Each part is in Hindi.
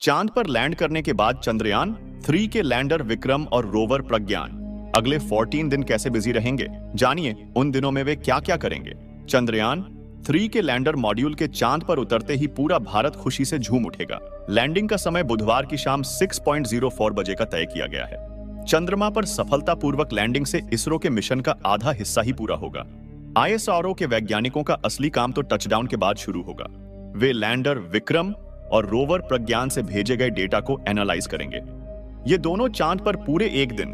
चांद पर लैंड करने के बाद चंद्रयान 3 के लैंडर विक्रम और रोवर प्रज्ञान अगले 14 दिन कैसे बिजी रहेंगे, जानिए उन दिनों में वे क्या क्या करेंगे। चंद्रयान 3 के लैंडर मॉड्यूल के चांद पर उतरते ही पूरा भारत खुशी से झूम उठेगा। लैंडिंग का समय बुधवार की शाम 6:04 बजे का तय किया गया है। चंद्रमा पर सफलतापूर्वक लैंडिंग से इसरो के मिशन का आधा हिस्सा ही पूरा होगा। ISRO के वैज्ञानिकों का असली काम तो टचडाउन के बाद शुरू होगा। वे लैंडर विक्रम और रोवर प्रज्ञान से भेजे गए डेटा को एनालाइज करेंगे। ये दोनों चांद पर पूरे एक दिन,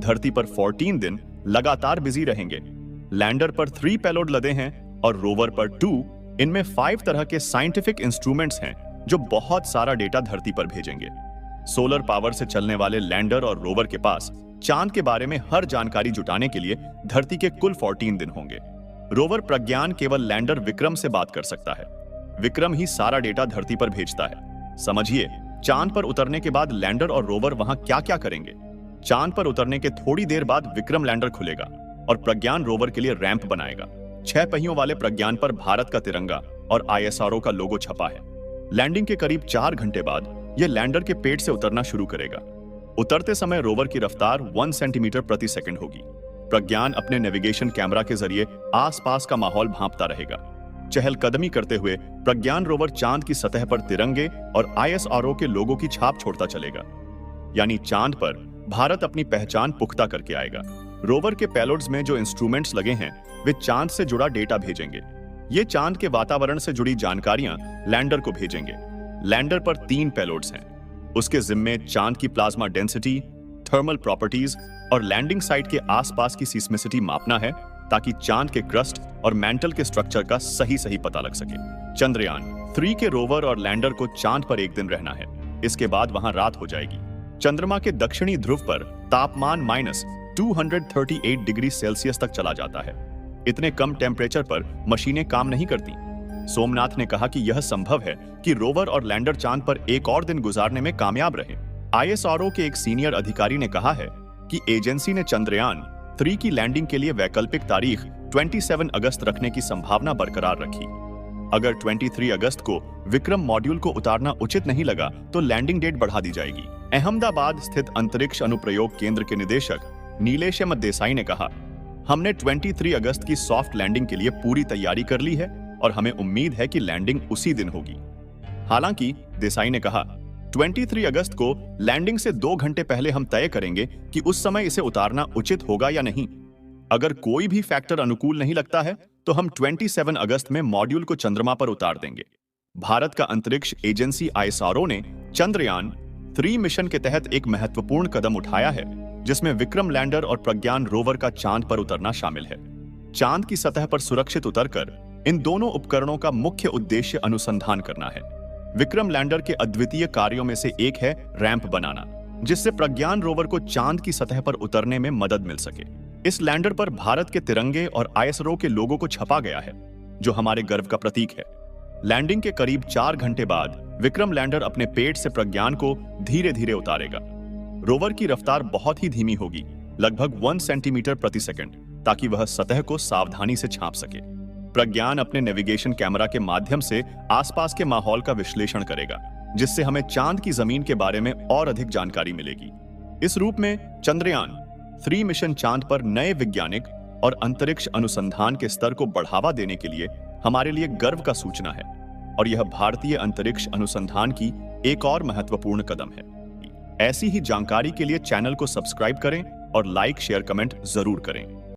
धरती पर 14 दिन लगातार बिजी रहेंगे। लैंडर पर 3 पेलोड लदे हैं और रोवर पर 2। इनमें 5 तरह के साइंटिफिक इंस्ट्रूमेंट्स हैं जो बहुत सारा डेटा धरती पर भेजेंगे। सोलर पावर से चलने वाले लैंडर और रोवर के पास चांद के बारे में हर जानकारी जुटाने के लिए धरती के कुल 14 दिन होंगे। रोवर प्रज्ञान केवल लैंडर विक्रम से बात कर सकता है। विक्रम ही सारा डेटा धरती पर भेजता है। समझिए, चांद पर उतरने के बाद लैंडर और रोवर वहां क्या क्या करेंगे। चांद पर उतरने के थोड़ी देर बाद विक्रम लैंडर खुलेगा और प्रज्ञान रोवर के लिए रैंप बनाएगा। 6 पहियों वाले प्रज्ञान पर भारत का तिरंगा और ISRO का लोगो छपा है। लैंडिंग के करीब 4 घंटे बाद यह लैंडर के पेट से उतरना शुरू करेगा। उतरते समय रोवर की रफ्तार 1 सेंटीमीटर प्रति सेकंड होगी। प्रज्ञान अपने नेविगेशन कैमरा के जरिए आसपास का माहौल भांपता रहेगा। चहलकदमी करते हुए प्रज्ञान रोवर चांद की सतह पर तिरंगे और ISRO के लोगों की छाप छोड़ता चलेगा। यानी चांद पर भारत अपनी पहचान पुख्ता करके आएगा। रोवर के पेलोड्स में जो इंस्ट्रूमेंट्स लगे हैं वे चांद से जुड़ा डेटा भेजेंगे। ये चांद के वातावरण से जुड़ी जानकारियां लैंडर को भेजेंगे। लैंडर पर 3 पेलोड्स हैं। उसके जिम्मे चांद की प्लाज्मा डेंसिटी, थर्मल प्रॉपर्टीज और लैंडिंग साइट के आसपास की सीस्मिसिटी मापना है ताकि चांद के क्रस्ट और मैंटल के स्ट्रक्चर का सही पता लग सके। चंद्रयान 3 के रोवर और लैंडर को चांद पर एक दिन रहना है। इसके बाद वहां रात हो जाएगी। चंद्रमा के दक्षिणी ध्रुव पर तापमान -238 डिग्री सेल्सियस तक चला जाता है। इतने कम टेम्परेचर पर मशीनें काम नहीं करती। सोमनाथ ने कहा कि यह संभव है कि रोवर और लैंडर चांद पर एक और दिन गुजारने में कामयाब रहे। ISRO के एक सीनियर अधिकारी ने कहा है कि एजेंसी ने चंद्रयान 3 की लैंडिंग के लिए वैकल्पिक तारीख 27 अगस्त रखने की संभावना बरकरार रखी। अगर 23 अगस्त को विक्रम मॉड्यूल को उतारना उचित नहीं लगा तो लैंडिंग डेट बढ़ा दी जाएगी। अहमदाबाद स्थित अंतरिक्ष अनुप्रयोग केंद्र के निदेशक नीलेश देसाई ने कहा, हमने 23 अगस्त की सॉफ्ट लैंडिंग के लिए पूरी तैयारी कर ली है और हमें उम्मीद है कि लैंडिंग उसी दिन होगी। हालांकि देसाई ने कहा, 23 अगस्त को लैंडिंग से 2 घंटे पहले हम तय करेंगे कि उस समय इसे उतारना उचित होगा या नहीं। अगर कोई भी फैक्टर अनुकूल नहीं लगता है तो हम 27 अगस्त में मॉड्यूल को चंद्रमा पर उतार देंगे। भारत का अंतरिक्ष एजेंसी ISRO ने चंद्रयान 3 मिशन के तहत एक महत्वपूर्ण कदम उठाया है जिसमें विक्रम लैंडर और प्रज्ञान रोवर का चांद पर उतरना शामिल है। चांद की सतह पर सुरक्षित उतरकर इन दोनों उपकरणों का मुख्य उद्देश्य अनुसंधान करना है। विक्रम लैंडर के अद्वितीय कार्यों में से एक है रैंप बनाना, जिससे प्रज्ञान रोवर को चांद की सतह पर उतरने में मदद मिल सके। इस लैंडर पर भारत के तिरंगे और ISRO के लोगों को छपा गया है, जो हमारे गर्व का प्रतीक है। लैंडिंग के करीब 4 घंटे बाद विक्रम लैंडर अपने पेट से प्रज्ञान को धीरे धीरे उतारेगा। रोवर की रफ्तार बहुत ही धीमी होगी, लगभग 1 सेंटीमीटर प्रति सेकंड, ताकि वह सतह को सावधानी से छाप सके। प्रज्ञान अपने नेविगेशन कैमरा के माध्यम से आसपास के माहौल का विश्लेषण करेगा, जिससे हमें चांद की जमीन के बारे में और अधिक जानकारी मिलेगी। इस रूप में चंद्रयान 3 मिशन चांद पर नए वैज्ञानिक और अंतरिक्ष अनुसंधान के स्तर को बढ़ावा देने के लिए हमारे लिए गर्व का सूचना है और यह भारतीय अंतरिक्ष अनुसंधान की एक और महत्वपूर्ण कदम है। ऐसी ही जानकारी के लिए चैनल को सब्सक्राइब करें और लाइक, शेयर, कमेंट जरूर करें।